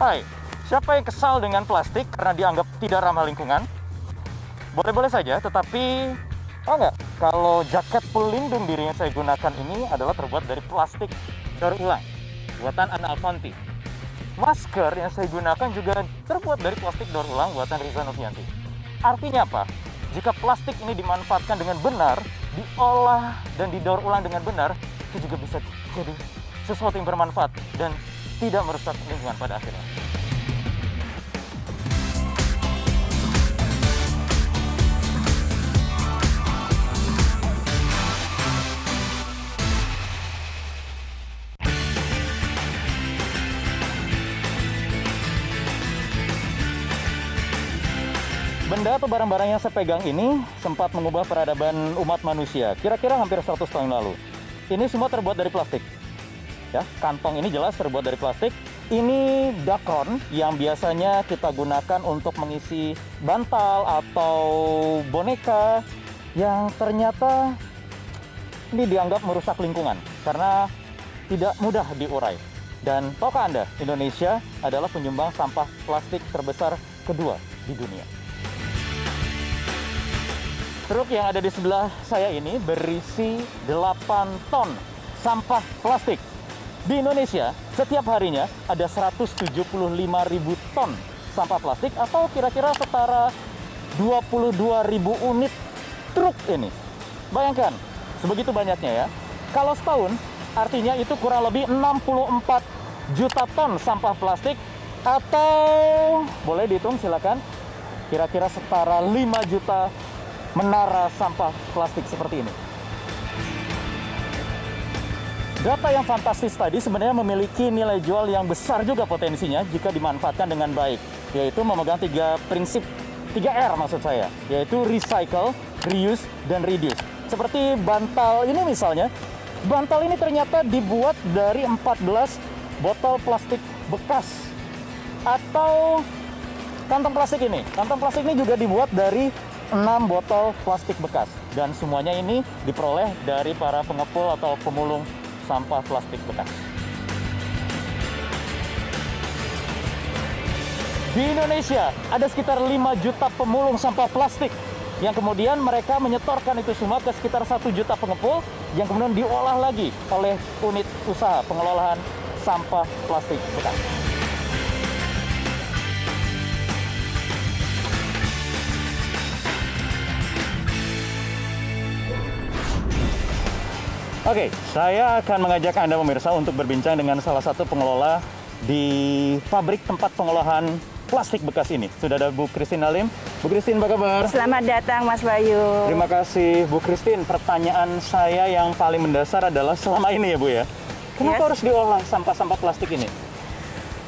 Hai, siapa yang kesal dengan plastik karena dianggap tidak ramah lingkungan? Boleh-boleh saja, tetapi tahu nggak kalau jaket pelindung diri yang saya gunakan ini adalah terbuat dari plastik daur ulang buatan Anna Avanti. Masker yang saya gunakan juga terbuat dari plastik daur ulang buatan Riza Novianti. Artinya apa? Jika plastik ini dimanfaatkan dengan benar, diolah dan didaur ulang dengan benar, itu juga bisa jadi sesuatu yang bermanfaat dan tidak merusak lingkungan pada akhirnya. Benda atau barang-barang yang saya pegang ini sempat mengubah peradaban umat manusia, kira-kira hampir 100 tahun lalu. Ini semua terbuat dari plastik. Ya, kantong ini jelas terbuat dari plastik. Ini dakron yang biasanya kita gunakan untuk mengisi bantal atau boneka yang ternyata ini dianggap merusak lingkungan karena tidak mudah diurai. Dan tahukah Anda, Indonesia adalah penyumbang sampah plastik terbesar kedua di dunia. Truk yang ada di sebelah saya ini berisi 8 ton sampah plastik. Di Indonesia, setiap harinya ada 175.000 ton sampah plastik atau kira-kira setara 22.000 unit truk ini. Bayangkan, sebegitu banyaknya ya. Kalau setahun, artinya itu kurang lebih 64 juta ton sampah plastik atau boleh dihitung silakan, kira-kira setara 5 juta menara sampah plastik seperti ini. Data yang fantastis tadi sebenarnya memiliki nilai jual yang besar juga potensinya jika dimanfaatkan dengan baik, yaitu memegang 3 prinsip, 3R maksud saya, yaitu recycle, reuse, dan reduce. Seperti bantal ini misalnya, bantal ini ternyata dibuat dari 14 botol plastik bekas. Atau kantong plastik ini. Kantong plastik ini juga dibuat dari 6 botol plastik bekas. Dan semuanya ini diperoleh dari para pengepul atau pemulung sampah plastik bekas. Di Indonesia ada sekitar 5 juta pemulung sampah plastik yang kemudian mereka menyetorkan itu semua ke sekitar 1 juta pengepul yang kemudian diolah lagi oleh unit usaha pengelolaan sampah plastik bekas. Oke, saya akan mengajak Anda pemirsa untuk berbincang dengan salah satu pengelola di pabrik tempat pengolahan plastik bekas ini. Sudah ada Bu Christine Halim. Bu Christine, apa kabar? Selamat datang Mas Bayu. Terima kasih Bu Christine. Pertanyaan saya yang paling mendasar adalah selama ini ya Bu ya, kenapa harus diolah sampah-sampah plastik ini?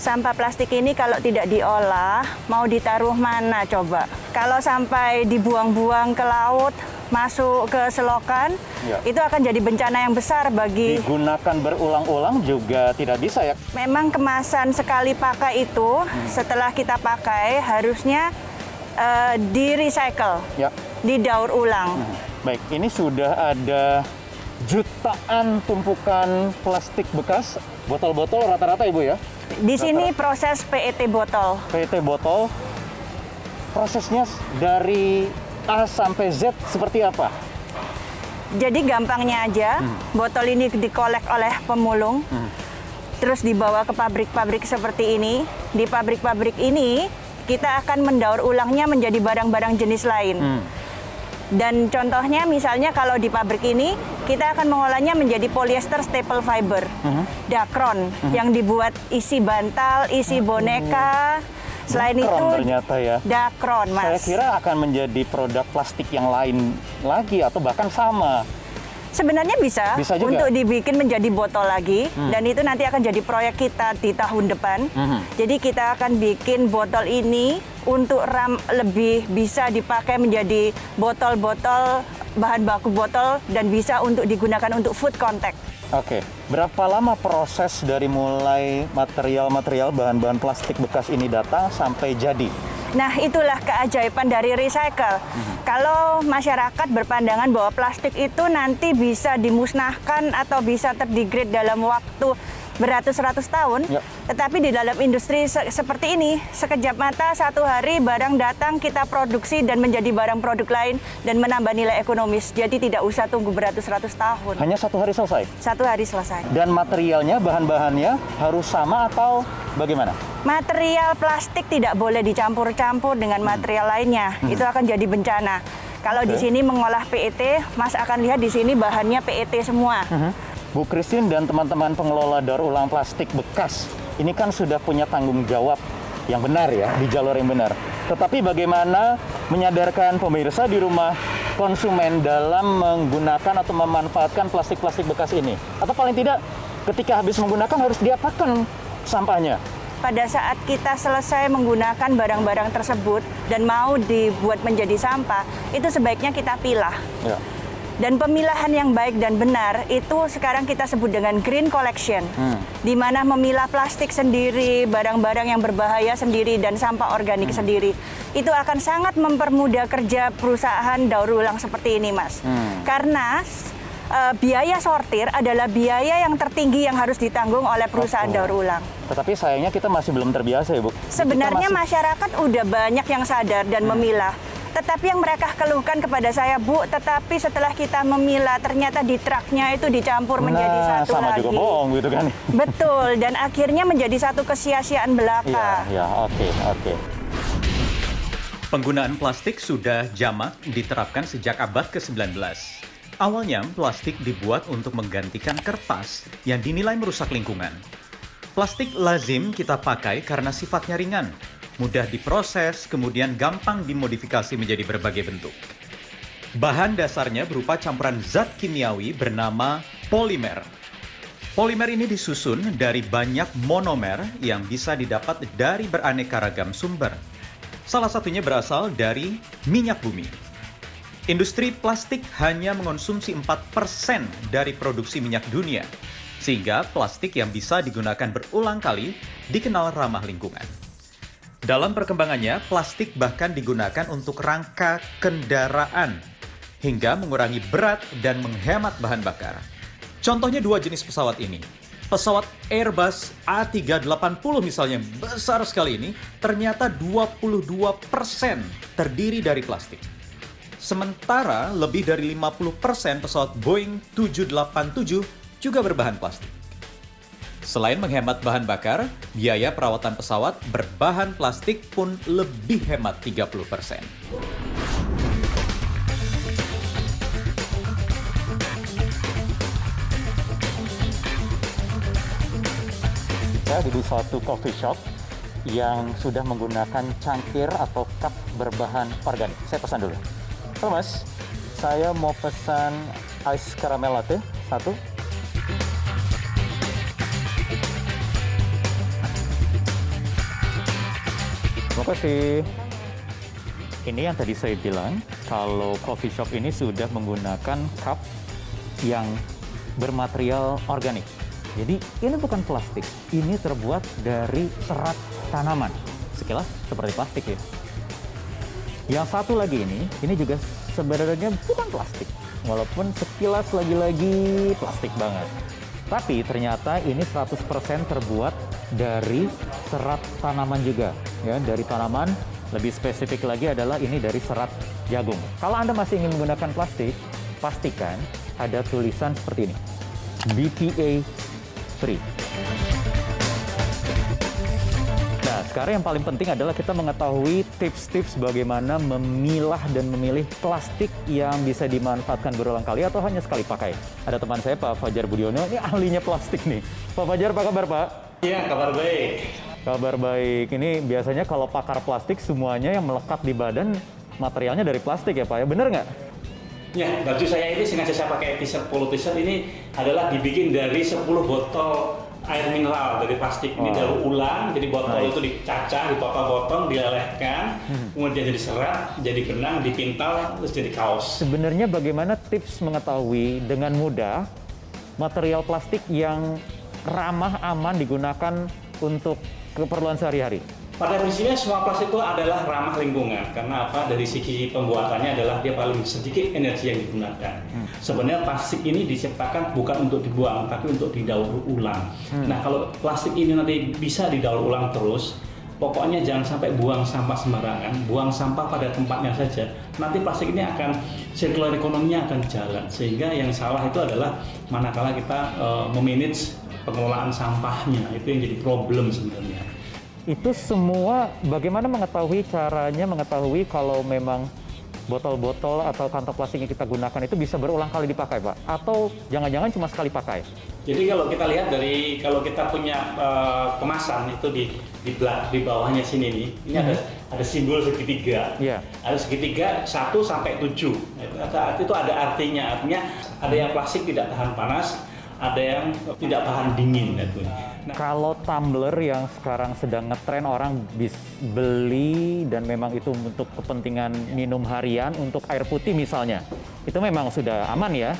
Sampah plastik ini kalau tidak diolah, mau ditaruh mana coba? Kalau sampai dibuang-buang ke laut, masuk ke selokan, itu akan jadi bencana yang besar bagi... Digunakan berulang-ulang juga tidak bisa ya? Memang kemasan sekali pakai itu, setelah kita pakai, harusnya di-recycle, didaur ulang. Baik, ini sudah ada jutaan tumpukan plastik bekas, botol-botol rata-rata Ibu ya? Di sini proses PET botol. PET botol, prosesnya dari A sampai Z seperti apa? Jadi gampangnya aja, botol ini dikolek oleh pemulung, terus dibawa ke pabrik-pabrik seperti ini. Di pabrik-pabrik ini, kita akan mendaur ulangnya menjadi barang-barang jenis lain. Dan contohnya misalnya kalau di pabrik ini, kita akan mengolahnya menjadi polyester staple fiber, dakron, yang dibuat isi bantal, isi boneka. Selain dakron itu, ternyata ya. Dakron, Mas. Saya kira akan menjadi produk plastik yang lain lagi atau bahkan sama. Sebenarnya bisa juga untuk dibikin menjadi botol lagi, dan itu nanti akan jadi proyek kita di tahun depan. Jadi kita akan bikin botol ini untuk lebih bisa dipakai menjadi botol-botol, bahan baku botol, dan bisa untuk digunakan untuk food contact. Oke, berapa lama proses dari mulai material-material bahan-bahan plastik bekas ini datang sampai jadi? Nah, itulah keajaiban dari recycle. Kalau masyarakat berpandangan bahwa plastik itu nanti bisa dimusnahkan atau bisa terdegrade dalam waktu beratus-ratus tahun. Ya. Tetapi di dalam industri seperti ini, sekejap mata satu hari barang datang kita produksi dan menjadi barang produk lain dan menambah nilai ekonomis. Jadi tidak usah tunggu beratus-ratus tahun. Hanya satu hari selesai. Satu hari selesai. Dan materialnya, bahan-bahannya harus sama atau bagaimana? Material plastik tidak boleh dicampur-campur dengan material lainnya. Itu akan jadi bencana. Kalau di sini mengolah PET, Mas akan lihat di sini bahannya PET semua. Bu Christine dan teman-teman pengelola daur ulang plastik bekas, ini kan sudah punya tanggung jawab yang benar ya, di jalur yang benar. Tetapi bagaimana menyadarkan pemirsa di rumah konsumen dalam menggunakan atau memanfaatkan plastik-plastik bekas ini? Atau paling tidak, ketika habis menggunakan harus diapakan sampahnya? Pada saat kita selesai menggunakan barang-barang tersebut dan mau dibuat menjadi sampah, itu sebaiknya kita pilah. Ya. Dan pemilahan yang baik dan benar itu sekarang kita sebut dengan green collection, di mana memilah plastik sendiri, barang-barang yang berbahaya sendiri, dan sampah organik sendiri. Itu akan sangat mempermudah kerja perusahaan daur ulang seperti ini, Mas. Karena biaya sortir adalah biaya yang tertinggi yang harus ditanggung oleh perusahaan daur ulang. Tetapi sayangnya kita masih belum terbiasa ya, Bu. Sebenarnya masyarakat udah banyak yang sadar dan memilah. Tetapi yang mereka keluhkan kepada saya, Bu, tetapi setelah kita memilah ternyata di truknya itu dicampur menjadi satu sama lagi. juga bohong gitu kan. Betul, dan akhirnya menjadi satu kesia-siaan belaka. Iya, oke. Penggunaan plastik sudah jamak diterapkan sejak abad ke-19. Awalnya, plastik dibuat untuk menggantikan kertas yang dinilai merusak lingkungan. Plastik lazim kita pakai karena sifatnya ringan, mudah diproses, kemudian gampang dimodifikasi menjadi berbagai bentuk. Bahan dasarnya berupa campuran zat kimiawi bernama polimer. Polimer ini disusun dari banyak monomer yang bisa didapat dari beraneka ragam sumber. Salah satunya berasal dari minyak bumi. Industri plastik hanya mengonsumsi 4% dari produksi minyak dunia, sehingga plastik yang bisa digunakan berulang kali dikenal ramah lingkungan. Dalam perkembangannya, plastik bahkan digunakan untuk rangka kendaraan, hingga mengurangi berat dan menghemat bahan bakar. Contohnya dua jenis pesawat ini. Pesawat Airbus A380 misalnya, besar sekali ini, ternyata 22% terdiri dari plastik. Sementara lebih dari 50% pesawat Boeing 787 juga berbahan plastik. Selain menghemat bahan bakar, biaya perawatan pesawat berbahan plastik pun lebih hemat 30%. Saya di suatu coffee shop yang sudah menggunakan cangkir atau cup berbahan organik. Saya pesan dulu. Halo Mas, saya mau pesan ice caramel latte satu. Terima kasih. Ini yang tadi saya bilang, kalau coffee shop ini sudah menggunakan cup yang bermaterial organik. Jadi ini bukan plastik, ini terbuat dari serat tanaman. Sekilas seperti plastik ya. Yang satu lagi ini juga sebenarnya bukan plastik. Walaupun sekilas lagi-lagi plastik banget. Tapi ternyata ini 100% terbuat dari serat tanaman juga. Ya, dari tanaman, lebih spesifik lagi adalah ini dari serat jagung. Kalau Anda masih ingin menggunakan plastik, pastikan ada tulisan seperti ini. BPA free. Nah, sekarang yang paling penting adalah kita mengetahui tips-tips bagaimana memilah dan memilih plastik yang bisa dimanfaatkan berulang kali atau hanya sekali pakai. Ada teman saya, Pak Fajar Budiono, ini ahlinya plastik nih. Pak Fajar, apa kabar, Pak? Iya, kabar baik. Kabar baik. Ini biasanya kalau pakar plastik semuanya yang melekat di badan materialnya dari plastik ya, Pak? Ya, bener nggak? Ya, baju saya ini sengaja saya pakai t-shirt, polo t-shirt ini adalah dibikin dari 10 botol air mineral dari plastik. Ini daur ulang, jadi botol itu dicacah, dipotong-potong, dilelehkan, kemudian jadi serat, jadi benang, dipintal, terus jadi kaos. Sebenarnya bagaimana tips mengetahui dengan mudah material plastik yang ramah, aman digunakan untuk keperluan sehari-hari? Pada prinsipnya semua plastik itu adalah ramah lingkungan. Karena apa? Dari segi pembuatannya adalah dia paling sedikit energi yang digunakan. Sebenarnya plastik ini diciptakan bukan untuk dibuang, tapi untuk didaur ulang. Nah, kalau plastik ini nanti bisa didaur ulang terus, pokoknya jangan sampai buang sampah sembarangan, buang sampah pada tempatnya saja. Nanti plastik ini akan circular ekonominya akan jalan. Sehingga yang salah itu adalah manakala kita memanage pengelolaan sampahnya, itu yang jadi problem sebenarnya. Itu semua bagaimana caranya mengetahui kalau memang botol-botol atau kantong plastik yang kita gunakan itu bisa berulang kali dipakai, Pak? Atau jangan-jangan cuma sekali pakai? Jadi kalau kita lihat kalau kita punya kemasan itu di bawahnya sini nih, ini ada simbol segitiga. Yeah. Ada segitiga 1 sampai 7. Itu ada artinya ada yang plastik tidak tahan panas, ada yang tidak tahan dingin gitu. Nah, kalau tumbler yang sekarang sedang ngetren orang beli dan memang itu untuk kepentingan minum harian untuk air putih misalnya, itu memang sudah aman ya?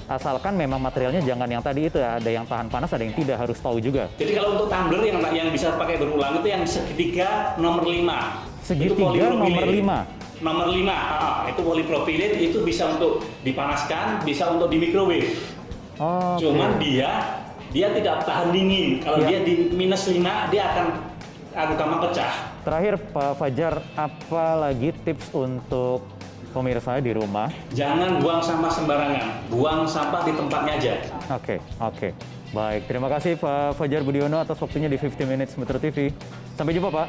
Asalkan memang materialnya jangan yang tadi itu, ada yang tahan panas, ada yang tidak, harus tahu juga. Jadi kalau untuk tumbler yang bisa pakai berulang itu yang segitiga nomor 5. Segitiga nomor 5. Nomor 5, itu polipropilin, itu bisa untuk dipanaskan, bisa untuk di microwave. Oh, Cuman dia tidak tahan dingin. Kalau dia di -5, dia akan gampang pecah. Terakhir Pak Fajar, apa lagi tips untuk pemirsa di rumah? Jangan buang sampah sembarangan, buang sampah di tempatnya aja. Oke. Baik, terima kasih Pak Fajar Budiono atas waktunya di 50 Minutes Metro TV. Sampai jumpa Pak.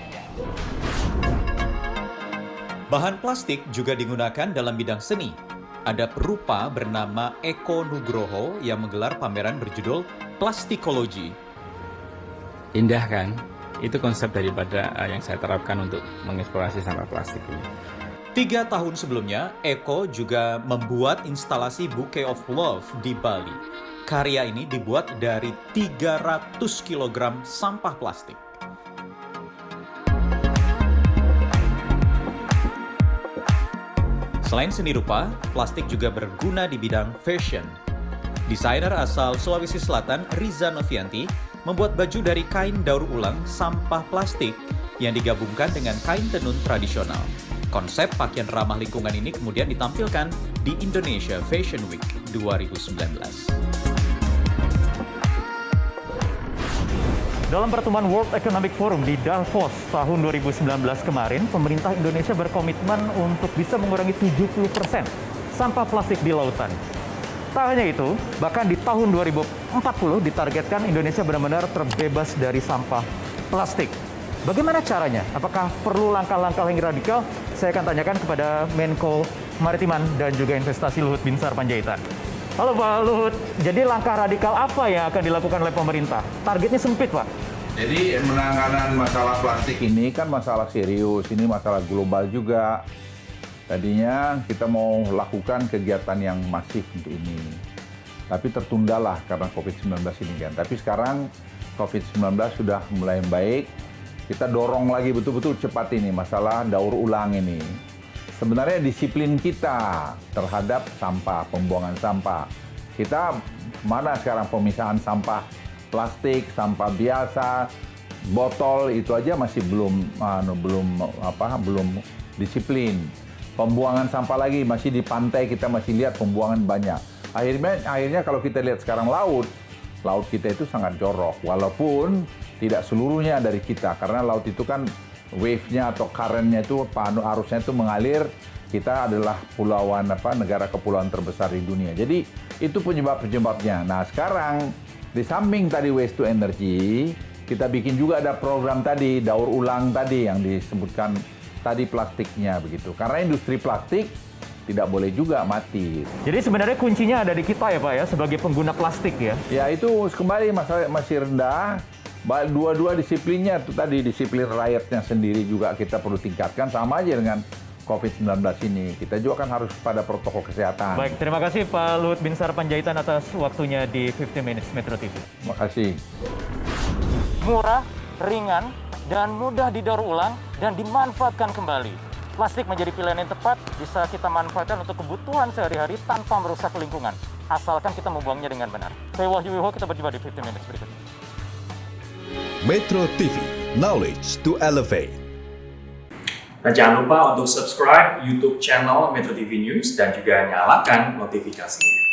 Bahan plastik juga digunakan dalam bidang seni. Ada perupa bernama Eko Nugroho yang menggelar pameran berjudul Plastikologi. Indah kan? Itu konsep daripada yang saya terapkan untuk mengeksplorasi sampah plastik ini. 3 tahun sebelumnya, Eko juga membuat instalasi Bouquet of Love di Bali. Karya ini dibuat dari 300 kg sampah plastik. Selain seni rupa, plastik juga berguna di bidang fashion. Desainer asal Sulawesi Selatan, Riza Novianti, membuat baju dari kain daur ulang sampah plastik yang digabungkan dengan kain tenun tradisional. Konsep pakaian ramah lingkungan ini kemudian ditampilkan di Indonesia Fashion Week 2019. Dalam pertemuan World Economic Forum di Davos tahun 2019 kemarin, pemerintah Indonesia berkomitmen untuk bisa mengurangi 70% sampah plastik di lautan. Tak hanya itu, bahkan di tahun 2040 ditargetkan Indonesia benar-benar terbebas dari sampah plastik. Bagaimana caranya? Apakah perlu langkah-langkah yang radikal? Saya akan tanyakan kepada Menko Maritiman dan juga Investasi Luhut Binsar Panjaitan. Halo Pak Luhut, jadi langkah radikal apa yang akan dilakukan oleh pemerintah? Targetnya sempit Pak. Jadi penanganan masalah plastik ini kan masalah serius, ini masalah global juga. Tadinya kita mau lakukan kegiatan yang masif untuk ini. Tapi tertundalah karena COVID-19 ini kan. Tapi sekarang COVID-19 sudah mulai baik. Kita dorong lagi betul-betul cepat ini masalah daur ulang ini. Sebenarnya disiplin kita terhadap sampah, pembuangan sampah. Kita mana sekarang pemisahan sampah plastik, sampah biasa, botol itu aja masih belum disiplin. Pembuangan sampah lagi masih di pantai kita masih lihat pembuangan banyak. Akhirnya kalau kita lihat sekarang laut kita itu sangat jorok walaupun tidak seluruhnya dari kita karena laut itu kan wave-nya atau current-nya itu arusnya itu mengalir. Kita adalah negara kepulauan terbesar di dunia. Jadi itu penyebabnya. Nah, sekarang di samping tadi waste to energy, kita bikin juga ada program tadi daur ulang tadi yang disebutkan tadi plastiknya begitu. Karena industri plastik tidak boleh juga mati. Jadi sebenarnya kuncinya ada di kita ya Pak ya, sebagai pengguna plastik ya? Ya itu kembali masalah masih rendah. Dua-dua disiplinnya itu tadi, disiplin rakyatnya sendiri juga kita perlu tingkatkan sama aja dengan COVID-19 ini. Kita juga kan harus pada protokol kesehatan. Baik, terima kasih Pak Luhut Binsar Panjaitan atas waktunya di 50 Minutes Metro TV. Terima kasih. Murah, ringan, dan mudah didaur ulang dan dimanfaatkan kembali. Plastik menjadi pilihan yang tepat, bisa kita manfaatkan untuk kebutuhan sehari-hari tanpa merusak lingkungan. Asalkan kita membuangnya dengan benar. Saya Wahyu Wiho, kita berjumpa di 50 Minutes berikutnya. Metro TV, knowledge to elevate. Nah, jangan lupa untuk subscribe YouTube channel Metro TV News dan juga nyalakan notifikasinya.